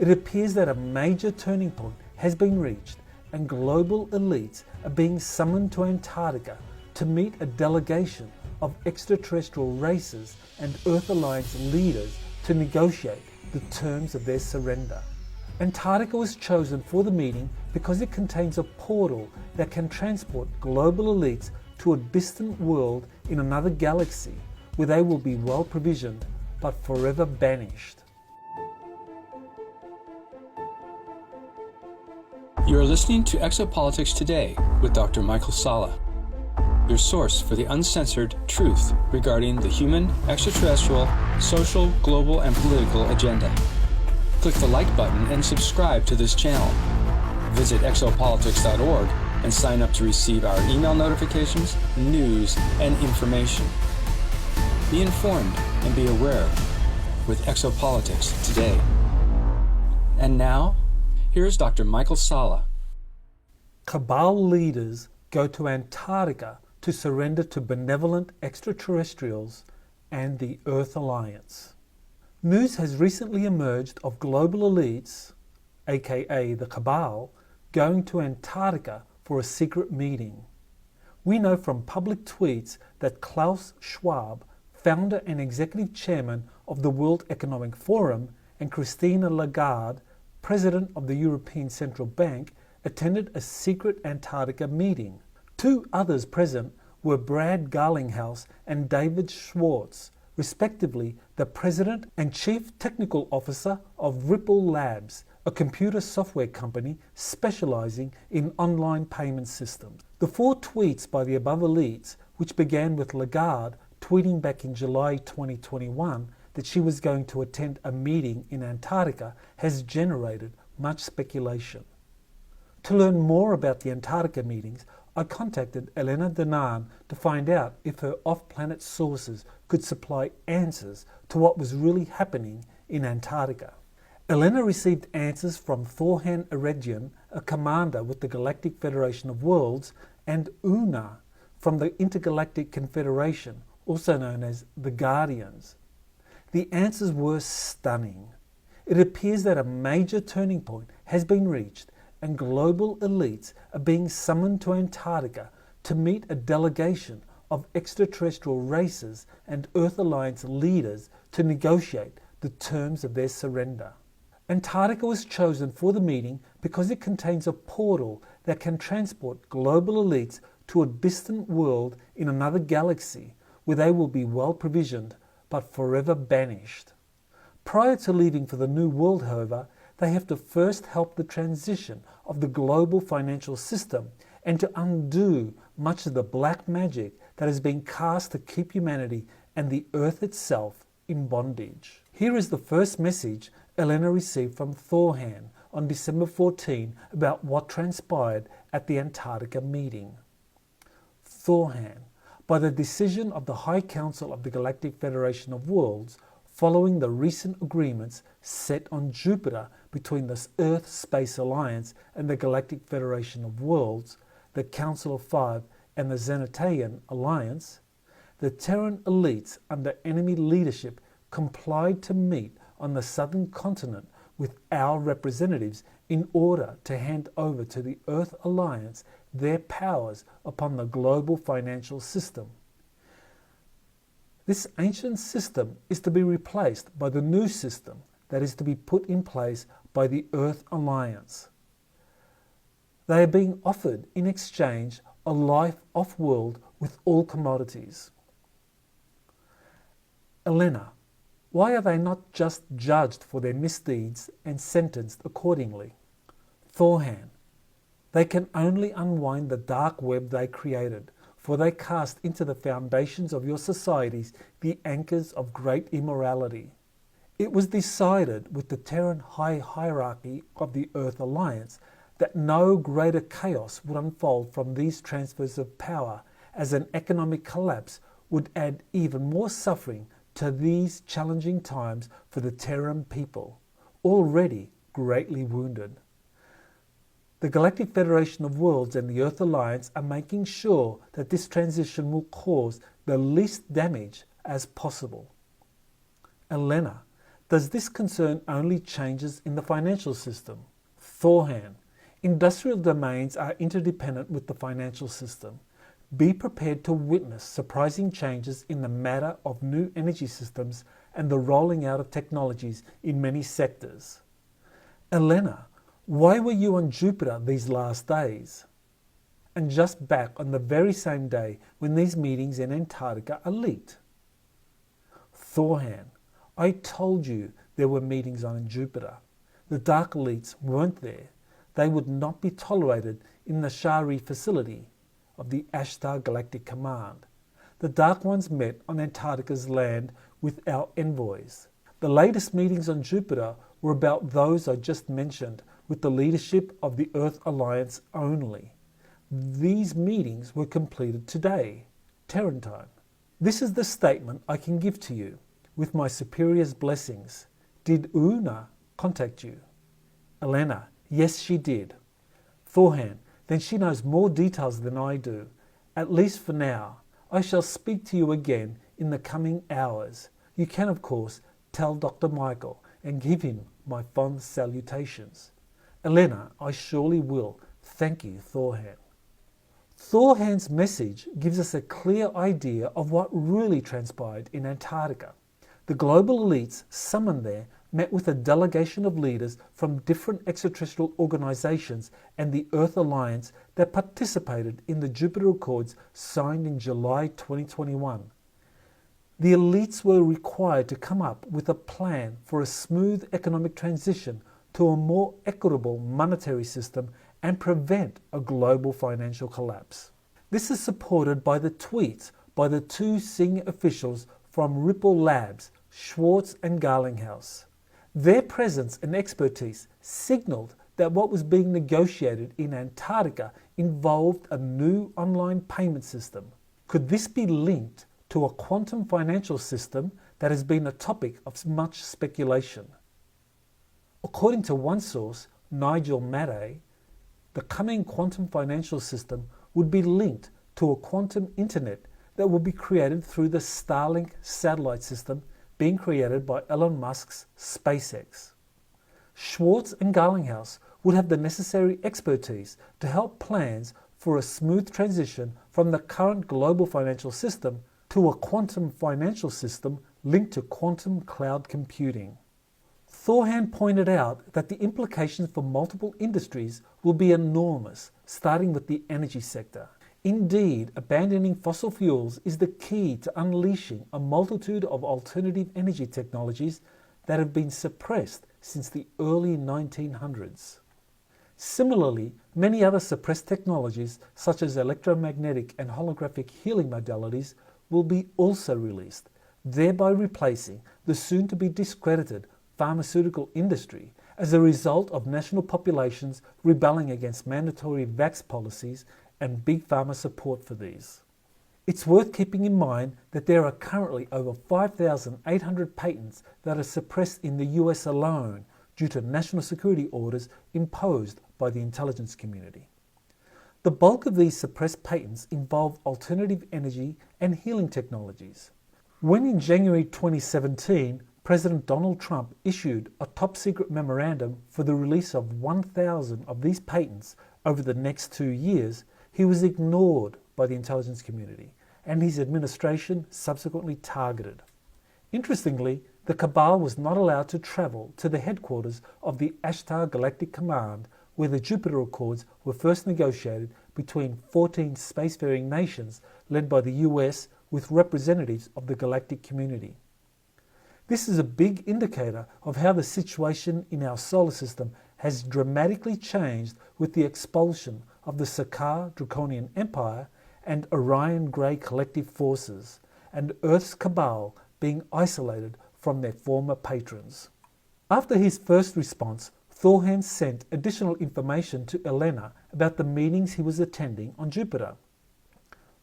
It appears that a major turning point has been reached and global elites are being summoned to Antarctica to meet a delegation of extraterrestrial races and Earth Alliance leaders to negotiate the terms of their surrender. Antarctica was chosen for the meeting because it contains a portal that can transport global elites to a distant world in another galaxy where they will be well provisioned but forever banished. You are listening to Exopolitics Today with Dr. Michael Salla, your source for the uncensored truth regarding the human, extraterrestrial, social, global, and political agenda. Click the like button and subscribe to this channel. Visit exopolitics.org and sign up to receive our email notifications, news, and information. Be informed and be aware with Exopolitics Today. And now, here's Dr. Michael Salla. Cabal leaders go to Antarctica to surrender to benevolent extraterrestrials and the Earth Alliance. News has recently emerged of global elites, aka the Cabal, going to Antarctica for a secret meeting. We know from public tweets that Klaus Schwab, founder and executive chairman of the World Economic Forum, and Christine Lagarde, president of the European Central Bank, attended a secret Antarctica meeting. Two others present were Brad Garlinghouse and David Schwartz, respectively the president and chief technical officer of Ripple Labs, a computer software company specializing in online payment systems. The four tweets by the above elites, which began with Lagarde tweeting back in July 2021 that she was going to attend a meeting in Antarctica, has generated much speculation. To learn more about the Antarctica meetings, I contacted Elena Danan to find out if her off-planet sources could supply answers to what was really happening in Antarctica. Elena received answers from Thorhan Eredjian, a commander with the Galactic Federation of Worlds, and Una from the Intergalactic Confederation, also known as the Guardians. The answers were stunning. It appears that a major turning point has been reached and global elites are being summoned to Antarctica to meet a delegation of extraterrestrial races and Earth Alliance leaders to negotiate the terms of their surrender. Antarctica was chosen for the meeting because it contains a portal that can transport global elites to a distant world in another galaxy where they will be well provisioned but forever banished. Prior to leaving for the new world, however, they have to first help the transition of the global financial system and to undo much of the black magic that has been cast to keep humanity and the earth itself in bondage. Here is the first message Elena received from Thorhan on December 14 about what transpired at the Antarctica meeting. Thorhan, by the decision of the High Council of the Galactic Federation of Worlds, following the recent agreements set on Jupiter between the Earth Space Alliance and the Galactic Federation of Worlds, the Council of Five and the Zenitaian Alliance, the Terran elites under enemy leadership complied to meet on the southern continent with our representatives in order to hand over to the Earth Alliance their powers upon the global financial system. This ancient system is to be replaced by the new system that is to be put in place by the Earth Alliance. They are being offered in exchange a life off-world with all commodities. Elena, why are they not just judged for their misdeeds and sentenced accordingly? Thorhan, they can only unwind the dark web they created, for they cast into the foundations of your societies the anchors of great immorality. It was decided with the Terran high hierarchy of the Earth Alliance that no greater chaos would unfold from these transfers of power, as an economic collapse would add even more suffering to these challenging times for the Terran people, already greatly wounded. The Galactic Federation of Worlds and the Earth Alliance are making sure that this transition will cause the least damage as possible. Elena, Does this concern only changes in the financial system? Thorhan, industrial domains are interdependent with the financial system. Be prepared to witness surprising changes in the matter of new energy systems and the rolling out of technologies in many sectors. Elena, why were you on Jupiter these last days? And just back on the very same day when these meetings in Antarctica are leaked. Thorhan, I told you there were meetings on Jupiter. The dark elites weren't there. They would not be tolerated in the Shari facility of the Ashtar Galactic Command. The Dark Ones met on Antarctica's land with our envoys. The latest meetings on Jupiter were about those I just mentioned with the leadership of the Earth Alliance only. These meetings were completed today, Terran time. This is the statement I can give to you, with my superior's blessings. Did Una contact you? Elena, yes she did. Thorhan, then she knows more details than I do. At least for now. I shall speak to you again in the coming hours. You can, of course, tell Dr. Michael and give him my fond salutations. Elena, I surely will. Thank you, Thorhan. Thorhan's message gives us a clear idea of what really transpired in Antarctica. The global elites summoned there met with a delegation of leaders from different extraterrestrial organizations and the Earth Alliance that participated in the Jupiter Accords signed in July 2021. The elites were required to come up with a plan for a smooth economic transition to a more equitable monetary system and prevent a global financial collapse. This is supported by the tweets by the two senior officials from Ripple Labs, Schwartz and Garlinghouse. Their presence and expertise signaled that what was being negotiated in Antarctica involved a new online payment system. Could this be linked to a quantum financial system that has been a topic of much speculation? According to one source, Nigel Maday, the coming quantum financial system would be linked to a quantum internet that will be created through the Starlink satellite system being created by Elon Musk's SpaceX. Schwartz and Garlinghouse would have the necessary expertise to help plans for a smooth transition from the current global financial system to a quantum financial system linked to quantum cloud computing. Thorhan pointed out that the implications for multiple industries will be enormous, starting with the energy sector. Indeed, abandoning fossil fuels is the key to unleashing a multitude of alternative energy technologies that have been suppressed since the early 1900s. Similarly, many other suppressed technologies, such as electromagnetic and holographic healing modalities, will be also released, thereby replacing the soon-to-be discredited pharmaceutical industry as a result of national populations rebelling against mandatory vax policies and big pharma support for these. It's worth keeping in mind that there are currently over 5,800 patents that are suppressed in the US alone due to national security orders imposed by the intelligence community. The bulk of these suppressed patents involve alternative energy and healing technologies. When in January 2017, President Donald Trump issued a top-secret memorandum for the release of 1,000 of these patents over the next 2 years, he was ignored by the intelligence community, and his administration subsequently targeted. Interestingly, the Cabal was not allowed to travel to the headquarters of the Ashtar Galactic Command, where the Jupiter Accords were first negotiated between 14 spacefaring nations led by the US with representatives of the galactic community. This is a big indicator of how the situation in our solar system has dramatically changed with the expulsion of the Sakaar Draconian Empire and Orion Grey collective forces, and Earth's Cabal being isolated from their former patrons. After his first response, Thorhan sent additional information to Elena about the meetings he was attending on Jupiter.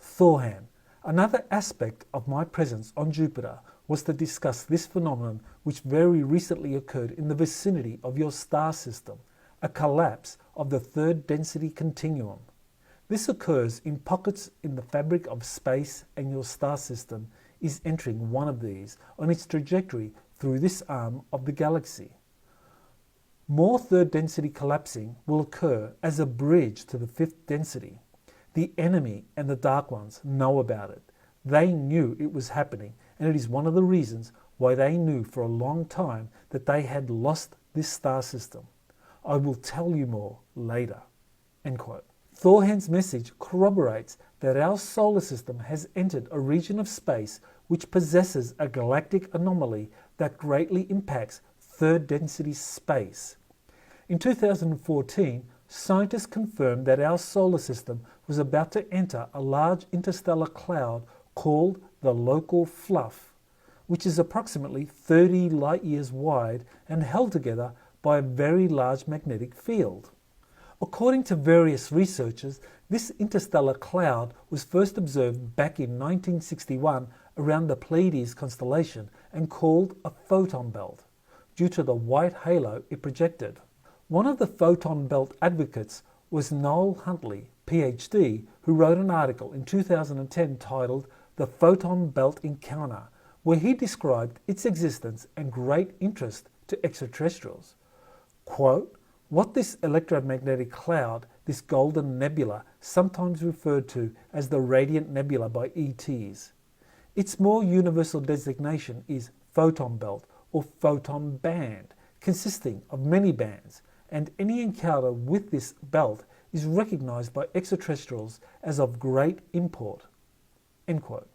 Thorhan, another aspect of my presence on Jupiter was to discuss this phenomenon which very recently occurred in the vicinity of your star system, a collapse of the third density continuum. This occurs in pockets in the fabric of space, and your star system is entering one of these on its trajectory through this arm of the galaxy. More third density collapsing will occur as a bridge to the fifth density. The enemy and the Dark Ones know about it. They knew it was happening, and it is one of the reasons why they knew for a long time that they had lost this star system. I will tell you more later." End quote. Thorhan's message corroborates that our solar system has entered a region of space which possesses a galactic anomaly that greatly impacts third density space. In 2014, scientists confirmed that our solar system was about to enter a large interstellar cloud called the local fluff, which is approximately 30 light years wide and held together by a very large magnetic field. According to various researchers, this interstellar cloud was first observed back in 1961 around the Pleiades constellation and called a photon belt, due to the white halo it projected. One of the photon belt advocates was Noel Huntley, PhD, who wrote an article in 2010 titled "The Photon Belt Encounter," where he described its existence and great interest to extraterrestrials. Quote, "What this electromagnetic cloud, this golden nebula, sometimes referred to as the radiant nebula by ETs. Its more universal designation is photon belt or photon band, consisting of many bands, and any encounter with this belt is recognized by extraterrestrials as of great import." End quote.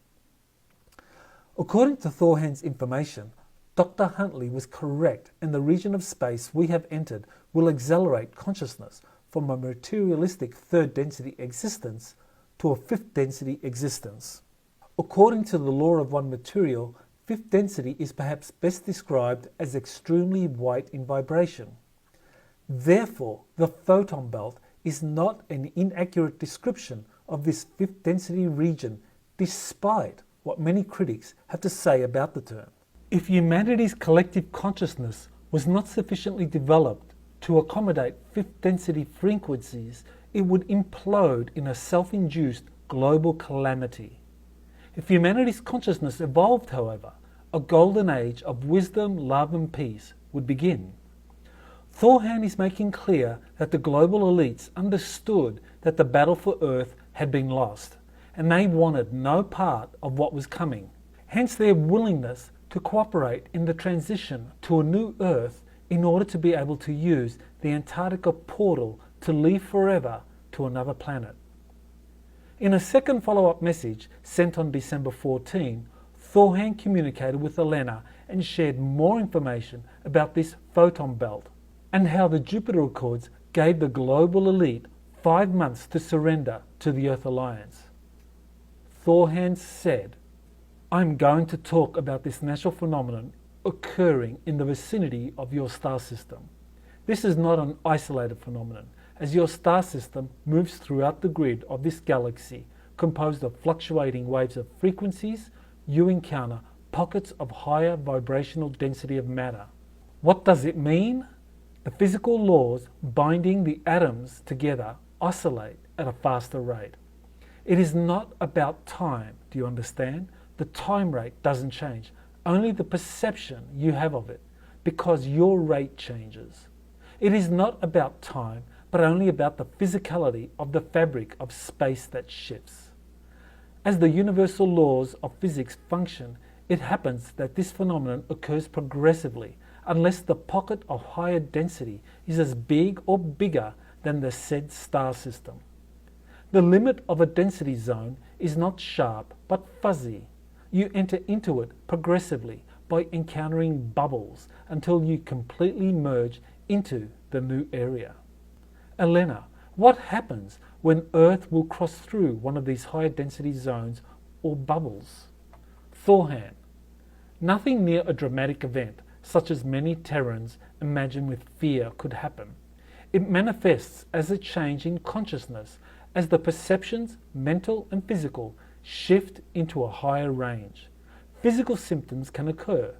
According to Thorhan's information, Dr. Huntley was correct, and the region of space we have entered will accelerate consciousness from a materialistic third density existence to a fifth density existence. According to the law of one material, fifth density is perhaps best described as extremely white in vibration. Therefore, the photon belt is not an inaccurate description of this fifth density region, despite what many critics have to say about the term. If humanity's collective consciousness was not sufficiently developed to accommodate fifth density frequencies, it would implode in a self-induced global calamity. If humanity's consciousness evolved, however, a golden age of wisdom, love and peace would begin. Thorhan is making clear that the global elites understood that the battle for Earth had been lost, and they wanted no part of what was coming. Hence their willingness to cooperate in the transition to a new Earth in order to be able to use the Antarctica portal to leave forever to another planet. In a second follow-up message sent on December 14, Thorhan communicated with Elena and shared more information about this photon belt and how the Jupiter Accords gave the global elite 5 months to surrender to the Earth Alliance. Thorhan said, "I'm going to talk about this natural phenomenon occurring in the vicinity of your star system. This is not an isolated phenomenon, as your star system moves throughout the grid of this galaxy, composed of fluctuating waves of frequencies. You encounter pockets of higher vibrational density of matter. What does it mean? The physical laws binding the atoms together oscillate at a faster rate. It is not about time, do you understand? The time rate doesn't change, only the perception you have of it, because your rate changes. It is not about time, but only about the physicality of the fabric of space that shifts. As the universal laws of physics function, it happens that this phenomenon occurs progressively, unless the pocket of higher density is as big or bigger than the said star system. The limit of a density zone is not sharp but fuzzy. You enter into it progressively by encountering bubbles until you completely merge into the new area. Elena, what happens when Earth will cross through one of these higher density zones or bubbles? Thorhan, nothing near a dramatic event such as many Terrans imagine with fear could happen. It manifests as a change in consciousness as the perceptions, mental and physical, shift into a higher range. Physical symptoms can occur.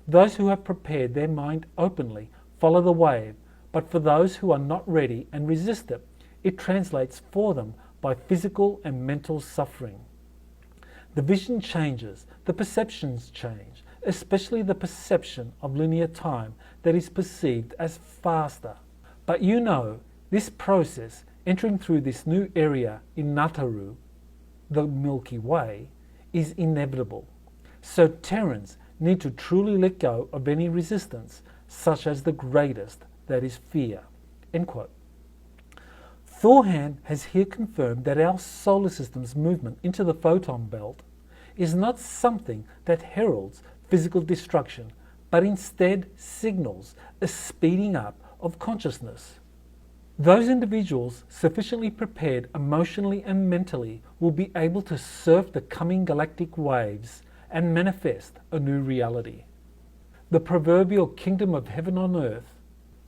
Those who have prepared their mind openly follow the wave, but for those who are not ready and resist it, it translates for them by physical and mental suffering. The vision changes, the perceptions change, especially the perception of linear time that is perceived as faster. But you know, this process entering through this new area in Nataru, the Milky Way, is inevitable. So Terrans need to truly let go of any resistance, such as the greatest, that is fear. End quote. Thorhan has here confirmed that our solar system's movement into the photon belt is not something that heralds physical destruction, but instead signals a speeding up of consciousness. Those individuals sufficiently prepared emotionally and mentally will be able to surf the coming galactic waves and manifest a new reality. The proverbial kingdom of heaven on earth.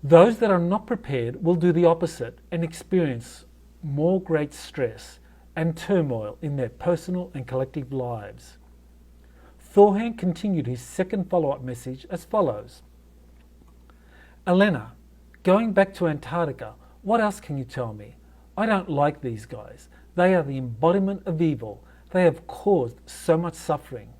Those that are not prepared will do the opposite and experience more great stress and turmoil in their personal and collective lives. Thorhan continued his second follow-up message as follows. Elena, going back to Antarctica, what else can you tell me? I don't like these guys. They are the embodiment of evil. They have caused so much suffering.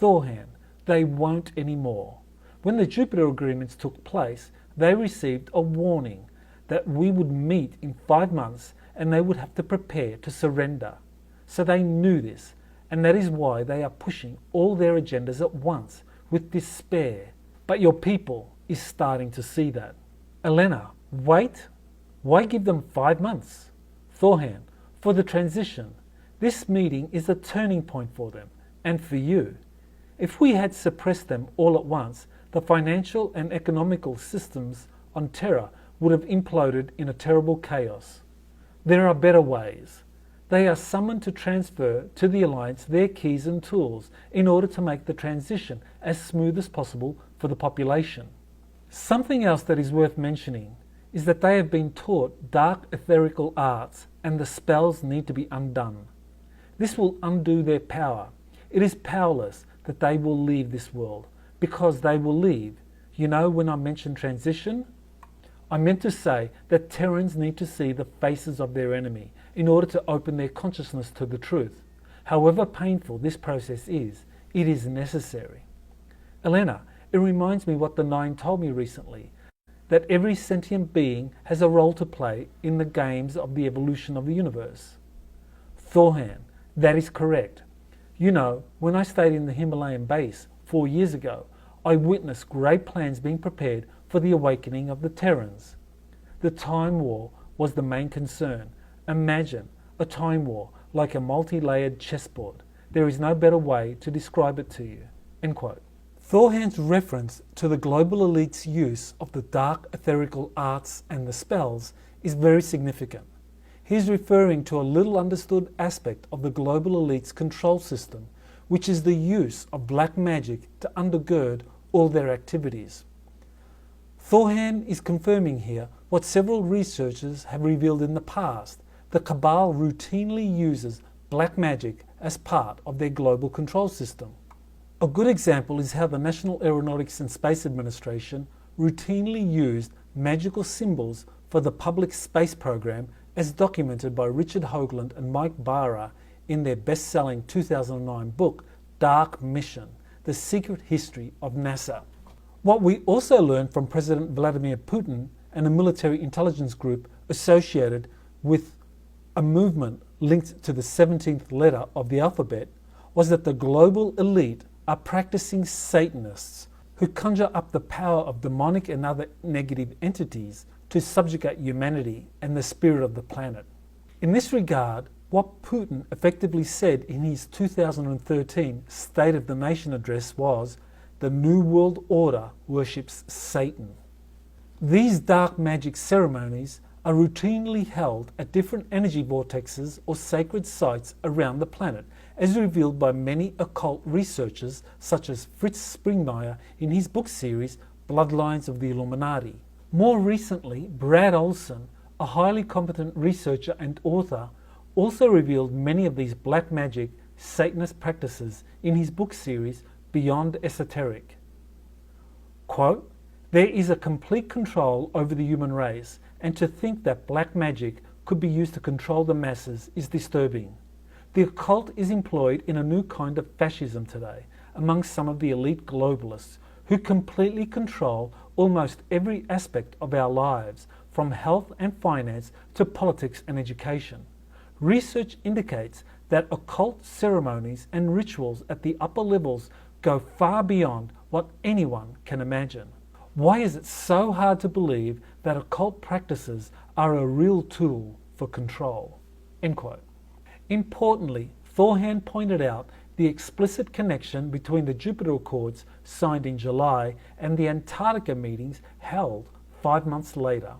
Thorhan, they won't anymore. When the Jupiter agreements took place, they received a warning that we would meet in 5 months and they would have to prepare to surrender. So they knew this, and that is why they are pushing all their agendas at once with despair. But your people is starting to see that. Elena, wait. Why give them 5 months? Thorhan, for the transition. This meeting is a turning point for them, and for you. If we had suppressed them all at once, the financial and economical systems on Terra would have imploded in a terrible chaos. There are better ways. They are summoned to transfer to the Alliance their keys and tools in order to make the transition as smooth as possible for the population. Something else that is worth mentioning is that they have been taught dark etherical arts and the spells need to be undone. This will undo their power. It is powerless that they will leave this world, because they will leave. You know, when I mentioned transition, I meant to say that Terrans need to see the faces of their enemy in order to open their consciousness to the truth. However painful this process is, it is necessary. Elena, it reminds me what the Nine told me recently, that every sentient being has a role to play in the games of the evolution of the universe. Thorhan, that is correct. You know, when I stayed in the Himalayan base 4 years ago, I witnessed great plans being prepared for the awakening of the Terrans. The Time War was the main concern. Imagine a time war like a multi-layered chessboard. There is no better way to describe it to you. End quote. Thorhan's reference to the global elite's use of the dark etherical arts and the spells is very significant. He is referring to a little understood aspect of the global elite's control system, which is the use of black magic to undergird all their activities. Thorhan is confirming here what several researchers have revealed in the past. The Cabal routinely uses black magic as part of their global control system. A good example is how the National Aeronautics and Space Administration routinely used magical symbols for the public space program, as documented by Richard Hoagland and Mike Barra in their best-selling 2009 book, Dark Mission, The Secret History of NASA. What we also learned from President Vladimir Putin and a military intelligence group associated with a movement linked to the 17th letter of the alphabet was that the global elite are practicing Satanists who conjure up the power of demonic and other negative entities to subjugate humanity and the spirit of the planet. In this regard, what Putin effectively said in his 2013 State of the Nation address was, "The New World Order worships Satan." These dark magic ceremonies are routinely held at different energy vortexes or sacred sites around the planet, as revealed by many occult researchers such as Fritz Springmeier in his book series Bloodlines of the Illuminati. More recently, Brad Olson, a highly competent researcher and author, also revealed many of these black magic Satanist practices in his book series Beyond Esoteric. Quote, "There is a complete control over the human race, and to think that black magic could be used to control the masses is disturbing. The occult is employed in a new kind of fascism today, among some of the elite globalists who completely control almost every aspect of our lives, from health and finance to politics and education. Research indicates that occult ceremonies and rituals at the upper levels go far beyond what anyone can imagine. Why is it so hard to believe that occult practices are a real tool for control? End quote. Importantly, Thorhan pointed out the explicit connection between the Jupiter Accords signed in July and the Antarctica meetings held 5 months later.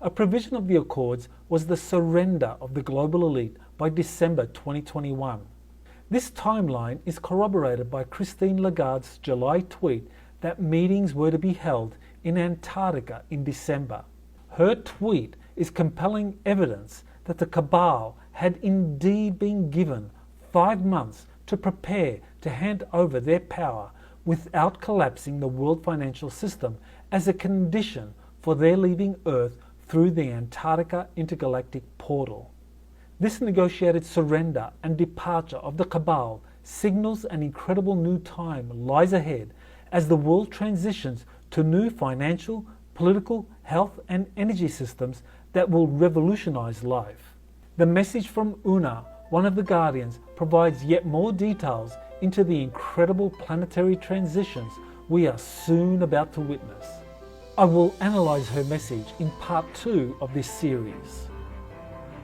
A provision of the Accords was the surrender of the global elite by December 2021. This timeline is corroborated by Christine Lagarde's July tweet that meetings were to be held in Antarctica in December. Her tweet is compelling evidence that the cabal had indeed been given 5 months to prepare to hand over their power without collapsing the world financial system as a condition for their leaving Earth through the Antarctica intergalactic portal. This negotiated surrender and departure of the cabal signals an incredible new time lies ahead as the world transitions to new financial, political, health and energy systems that will revolutionize life. The message from Una, one of the guardians, provides yet more details into the incredible planetary transitions we are soon about to witness. I will analyse her message in part 2 of this series.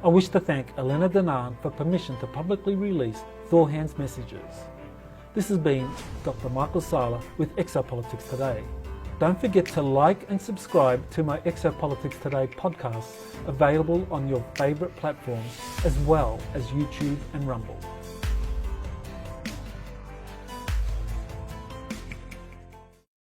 I wish to thank Elena Danan for permission to publicly release Thorhan's messages. This has been Dr. Michael Sala with Exopolitics Today. Don't forget to like and subscribe to my Exopolitics Today podcast, available on your favourite platforms as well as YouTube and Rumble.